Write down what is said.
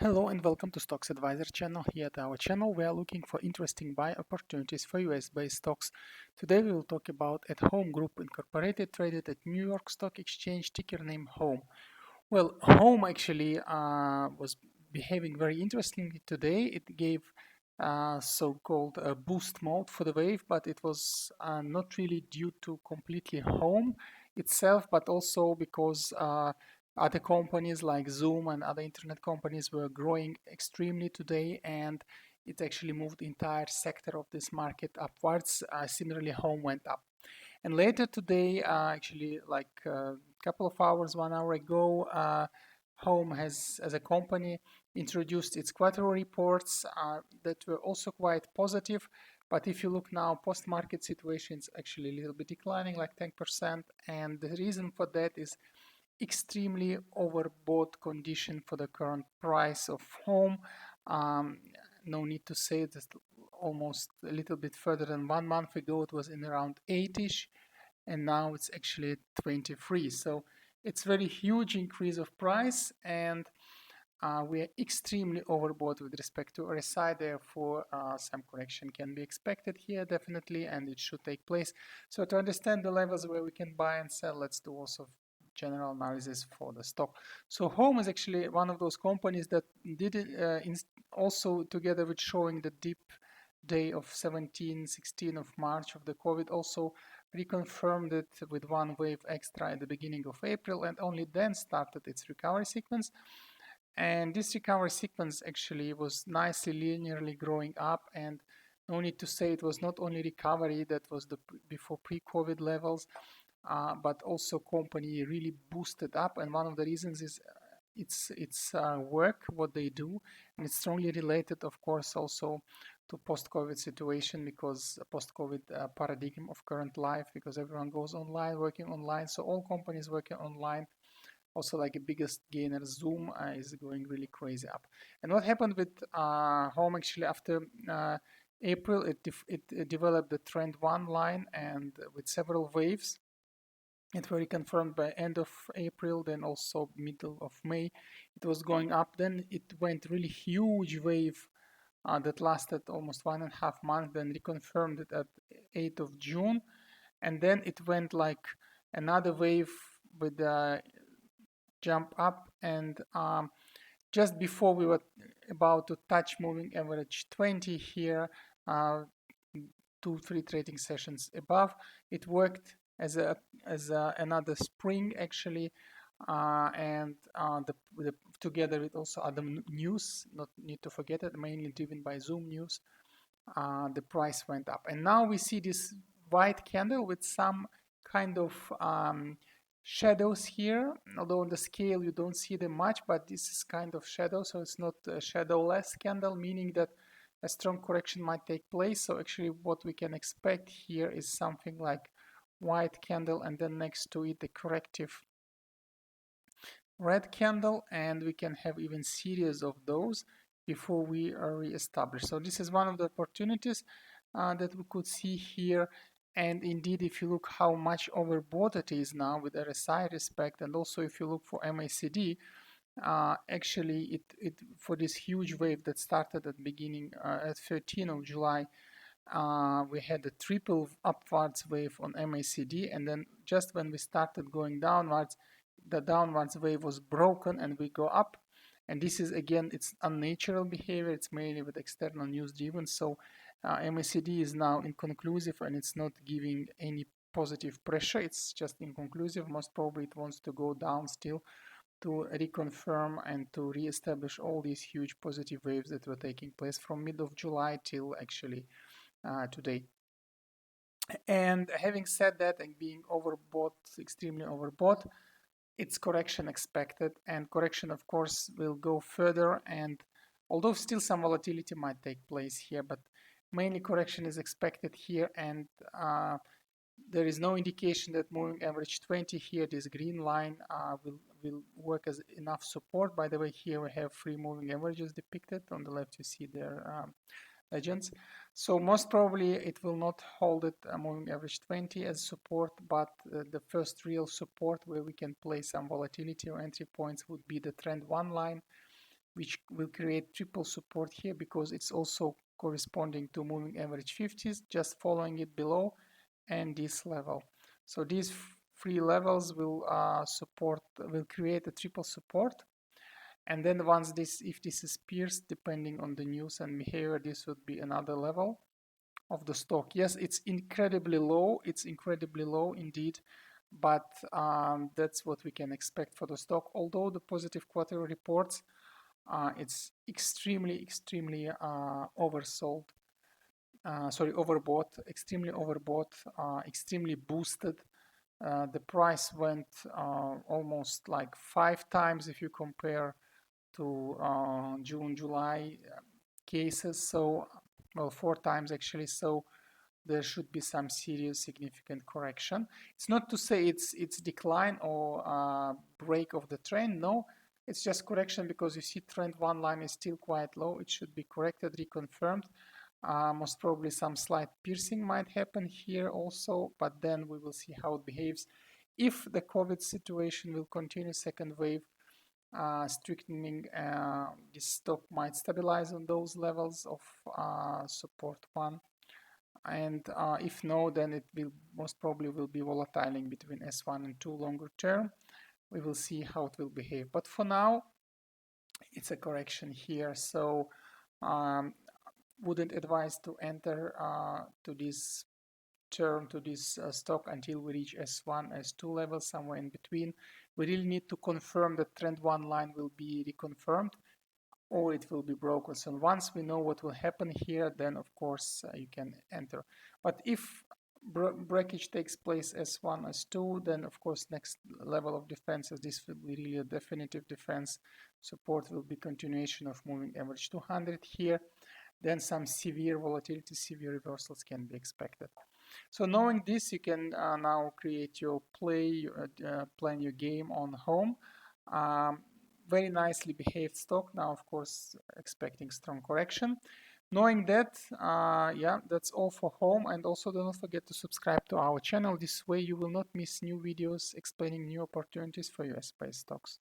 Hello and welcome to Stocks Advisor channel. Here at our channel we are looking for interesting buy opportunities for US-based stocks. Today we will talk about At Home Group Incorporated, traded at New York Stock Exchange, ticker name Home. Well, Home actually was behaving very interestingly today. It gave so-called boost mode for the wave, but it was not really due to completely Home itself, but also because other companies like Zoom and other internet companies were growing extremely today, and it actually moved the entire sector of this market upwards. Similarly, Home went up. And later today, actually like a couple of hours, 1 hour ago, Home has, as a company, introduced its quarterly reports that were also quite positive. But if you look now, post-market situation is actually a little bit declining, like 10%. And the reason for that is extremely overbought condition for the current price of Home. Um, no need to say that almost a little bit further than 1 month ago it was in around 8ish, and now it's actually 23. So it's very huge increase of price, and we are extremely overbought with respect to RSI. Therefore, some correction can be expected here definitely, and it should take place. So to understand the levels where we can buy and sell, let's do also general analysis for the stock. So Home is actually one of those companies that did it also together with showing the deep day of 16 of March of the COVID, also reconfirmed it with one wave extra at the beginning of April, and only then started its recovery sequence. And this recovery sequence actually was nicely linearly growing up, and no need to say it was not only recovery that was the before pre-COVID levels, but also company really boosted up. And one of the reasons is it's work, what they do, and it's strongly related, of course, also to post-COVID situation, because post-COVID paradigm of current life, because everyone goes online, working online. So all companies working online, also like a biggest gainer, Zoom, is going really crazy up. And what happened with Home actually after April, it developed the trend one line, and with several waves. It was reconfirmed by end of April, then also middle of May. It was going up. Then it went really huge wave that lasted almost 1.5 months. Then reconfirmed it at 8th of June, and then it went like another wave with a jump up. And just before we were about to touch moving average 20 here, 2-3 trading sessions above, it worked as another spring actually, and together with also other news, not need to forget it, mainly driven by Zoom news, the price went up. And now we see this white candle with some kind of shadows here, although on the scale you don't see them much, but this is kind of shadow, so it's not a shadowless candle, meaning that a strong correction might take place. So actually what we can expect here is something like white candle, and then next to it the corrective red candle, and we can have even series of those before we are re-established. So this is one of the opportunities that we could see here. And indeed, if you look how much overbought it is now with RSI respect, and also if you look for MACD, actually it for this huge wave that started at beginning at 13th of July, we had a triple upwards wave on MACD, and then just when we started going downwards, the downwards wave was broken and we go up. And this is again, it's unnatural behavior. It's mainly with external news driven. So MACD is now inconclusive, and it's not giving any positive pressure. It's just inconclusive. Most probably it wants to go down still to reconfirm and to re-establish all these huge positive waves that were taking place from mid of July till actually today. And having said that, and being overbought, extremely overbought, it's correction expected, and correction of course will go further. And although still some volatility might take place here, but mainly correction is expected here. And there is no indication that moving average 20 here, this green line, will work as enough support. By the way, here we have three moving averages depicted. On the left you see their legends. So most probably it will not hold it moving average 20 as support, but the first real support where we can place some volatility or entry points would be the trend one line, which will create triple support here because it's also corresponding to moving average 50s, just following it below, and this level. So these three levels will will create a triple support. And then once if this is pierced, depending on the news and behavior, this would be another level of the stock. Yes, it's incredibly low. It's incredibly low indeed, but that's what we can expect for the stock. Although the positive quarterly reports, it's extremely oversold. Overbought, extremely overbought, extremely boosted. The price went almost like 5 times if you compare to June, July cases. So, well, 4 times actually. So there should be some serious significant correction. It's not to say it's decline or break of the trend. No, it's just correction because you see trend one line is still quite low. It should be corrected, reconfirmed. Most probably some slight piercing might happen here also, but then we will see how it behaves. If the COVID situation will continue, second wave, strengthening, this stock might stabilize on those levels of support 1. And if no, then it will most probably will be volatile in between S1 and 2 longer term. We will see how it will behave. But for now, it's a correction here. So wouldn't advise to enter to this term, to this stock until we reach S1, S2 levels, somewhere in between. We really need to confirm that trend 1 line will be reconfirmed or it will be broken. So once we know what will happen here, then of course you can enter. But if breakage takes place S1, S2, then of course next level of defenses, this will be really a definitive defense. Support will be continuation of moving average 200 here. Then some severe volatility, severe reversals can be expected. So knowing this, you can now create your plan your game on home. Very nicely behaved stock. Now, of course, expecting strong correction. Knowing that, yeah, that's all for home. And also do not forget to subscribe to our channel. This way you will not miss new videos explaining new opportunities for US-based stocks.